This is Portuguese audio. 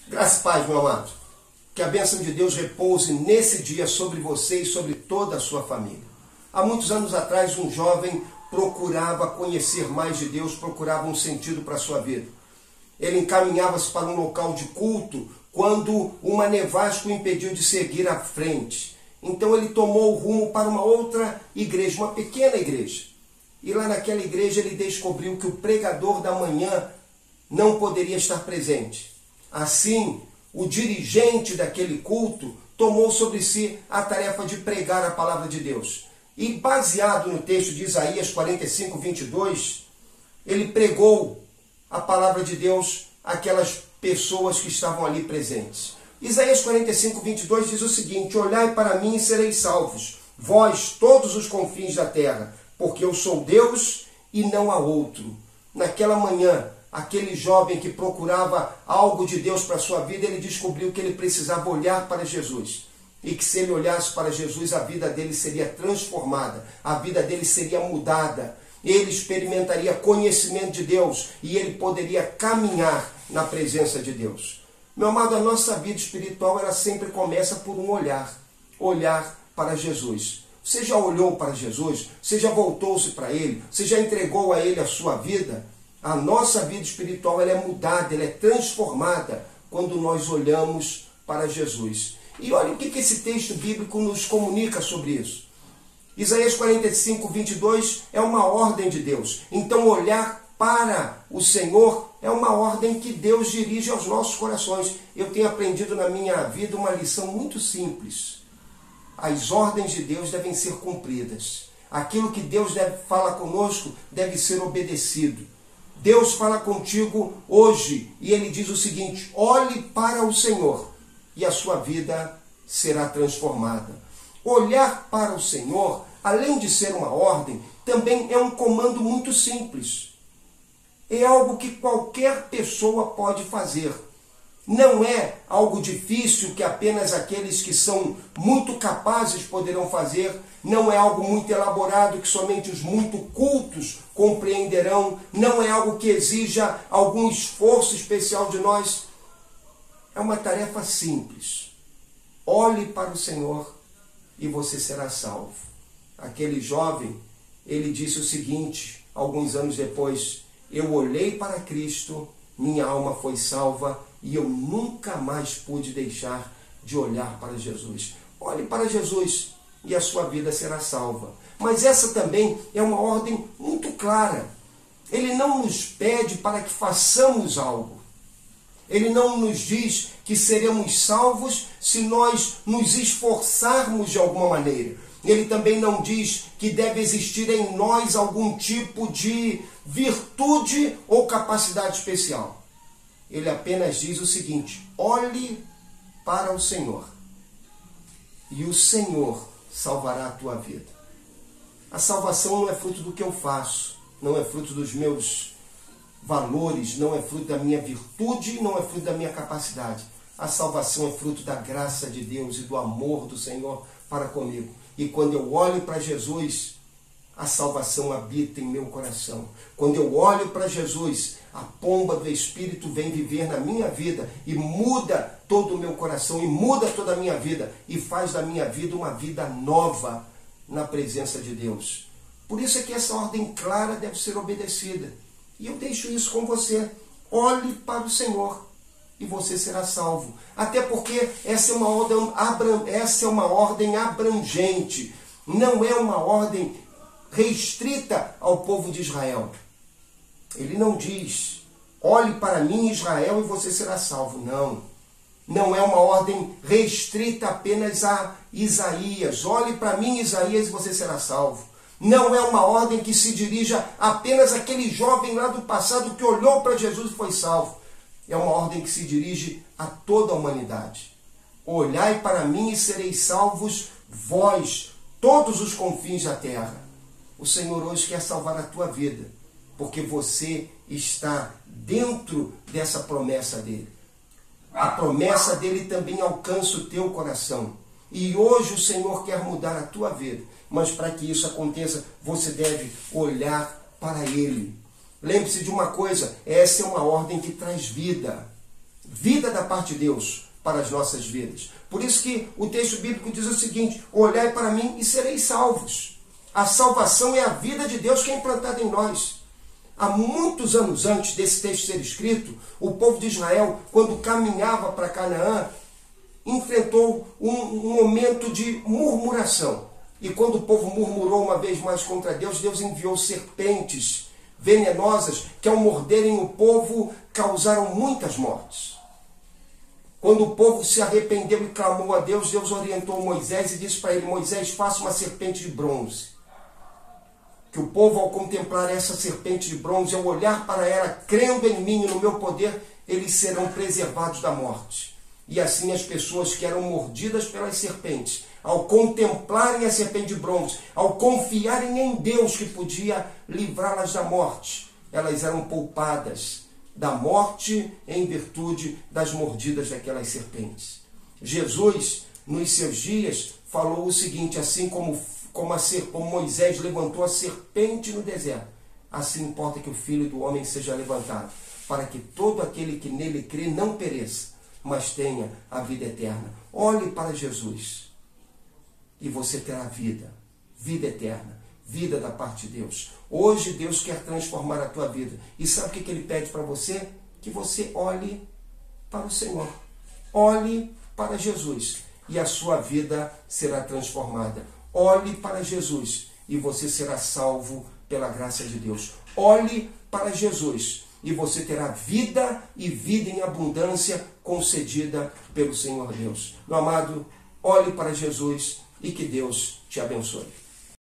Graça e paz, meu amado. Que a bênção de Deus repouse nesse dia sobre você e sobre toda a sua família. Há muitos anos atrás, um jovem procurava conhecer mais de Deus, procurava um sentido para a sua vida. Ele encaminhava-se para um local de culto quando uma nevasca o impediu de seguir à frente. Então ele tomou o rumo para uma outra igreja, uma pequena igreja. E lá naquela igreja ele descobriu que o pregador da manhã não poderia estar presente. Assim, o dirigente daquele culto tomou sobre si a tarefa de pregar a palavra de Deus. E baseado no texto de Isaías 45, 22, ele pregou a palavra de Deus àquelas pessoas que estavam ali presentes. Isaías 45, 22 diz o seguinte: olhai para mim e sereis salvos, vós todos os confins da terra, porque eu sou Deus e não há outro. Naquela manhã, aquele jovem que procurava algo de Deus para a sua vida, ele descobriu que ele precisava olhar para Jesus. E que se ele olhasse para Jesus, a vida dele seria transformada, a vida dele seria mudada. Ele experimentaria conhecimento de Deus e ele poderia caminhar na presença de Deus. Meu amado, a nossa vida espiritual, ela sempre começa por um olhar para Jesus. Você já olhou para Jesus? Você já voltou-se para Ele? Você já entregou a Ele a sua vida? A nossa vida espiritual, ela é mudada, ela é transformada quando nós olhamos para Jesus. E olha o que esse texto bíblico nos comunica sobre isso. Isaías 45, 22 é uma ordem de Deus. Então olhar para o Senhor é uma ordem que Deus dirige aos nossos corações. Eu tenho aprendido na minha vida uma lição muito simples. As ordens de Deus devem ser cumpridas. Aquilo que Deus fala conosco deve ser obedecido. Deus fala contigo hoje e Ele diz o seguinte: olhe para o Senhor e a sua vida será transformada. Olhar para o Senhor, além de ser uma ordem, também é um comando muito simples. É algo que qualquer pessoa pode fazer. Não é algo difícil que apenas aqueles que são muito capazes poderão fazer. Não é algo muito elaborado que somente os muito cultos compreenderão. Não é algo que exija algum esforço especial de nós. É uma tarefa simples. Olhe para o Senhor e você será salvo. Aquele jovem, ele disse o seguinte, alguns anos depois: eu olhei para Cristo, minha alma foi salva e eu nunca mais pude deixar de olhar para Jesus. Olhe para Jesus e a sua vida será salva. Mas essa também é uma ordem muito clara. Ele não nos pede para que façamos algo. Ele não nos diz que seremos salvos se nós nos esforçarmos de alguma maneira. Ele também não diz que deve existir em nós algum tipo de virtude ou capacidade especial. Ele apenas diz o seguinte: olhe para o Senhor e o Senhor salvará a tua vida. A salvação não é fruto do que eu faço, não é fruto dos meus valores, não é fruto da minha virtude, não é fruto da minha capacidade. A salvação é fruto da graça de Deus e do amor do Senhor para comigo. E quando eu olho para Jesus, a salvação habita em meu coração. Quando eu olho para Jesus, a pomba do Espírito vem viver na minha vida e muda todo o meu coração, e muda toda a minha vida, e faz da minha vida uma vida nova na presença de Deus. Por isso é que essa ordem clara deve ser obedecida. E eu deixo isso com você. Olhe para o Senhor e você será salvo. Até porque essa é uma ordem abrangente. Não é uma ordem restrita ao povo de Israel. Ele não diz: olhe para mim, Israel, e você será salvo. Não. Não é uma ordem restrita apenas a Isaías. Olhe para mim, Isaías, e você será salvo. Não é uma ordem que se dirija apenas àquele jovem lá do passado que olhou para Jesus e foi salvo. É uma ordem que se dirige a toda a humanidade. Olhai para mim e sereis salvos, vós, todos os confins da terra. O Senhor hoje quer salvar a tua vida, porque você está dentro dessa promessa dele. A promessa dele também alcança o teu coração. E hoje o Senhor quer mudar a tua vida. Mas para que isso aconteça, você deve olhar para Ele. Lembre-se de uma coisa: essa é uma ordem que traz vida. vida da parte de Deus para as nossas vidas. Por isso que o texto bíblico diz o seguinte: olhai para mim e sereis salvos. A salvação é a vida de Deus que é implantada em nós. Há muitos anos antes desse texto ser escrito, o povo de Israel, quando caminhava para Canaã, enfrentou um momento de murmuração. E quando o povo murmurou uma vez mais contra Deus, Deus enviou serpentes venenosas que, ao morderem o povo, causaram muitas mortes. Quando o povo se arrependeu e clamou a Deus, Deus orientou Moisés e disse para ele: Moisés, faça uma serpente de bronze. Que o povo, ao contemplar essa serpente de bronze, ao olhar para ela, crendo em mim e no meu poder, eles serão preservados da morte. E assim as pessoas que eram mordidas pelas serpentes, ao contemplarem a serpente de bronze, ao confiarem em Deus que podia livrá-las da morte, elas eram poupadas da morte em virtude das mordidas daquelas serpentes. Jesus, nos seus dias, falou o seguinte: assim como Moisés levantou a serpente no deserto, assim importa que o Filho do Homem seja levantado, para que todo aquele que nele crê não pereça, mas tenha a vida eterna. Olhe para Jesus e você terá vida eterna, vida da parte de Deus. Hoje Deus quer transformar a tua vida. E sabe o que Ele pede para você? Que você olhe para o Senhor. Olhe para Jesus e a sua vida será transformada. Olhe para Jesus e você será salvo pela graça de Deus. Olhe para Jesus e você terá vida e vida em abundância concedida pelo Senhor Deus. Meu amado, olhe para Jesus e que Deus te abençoe.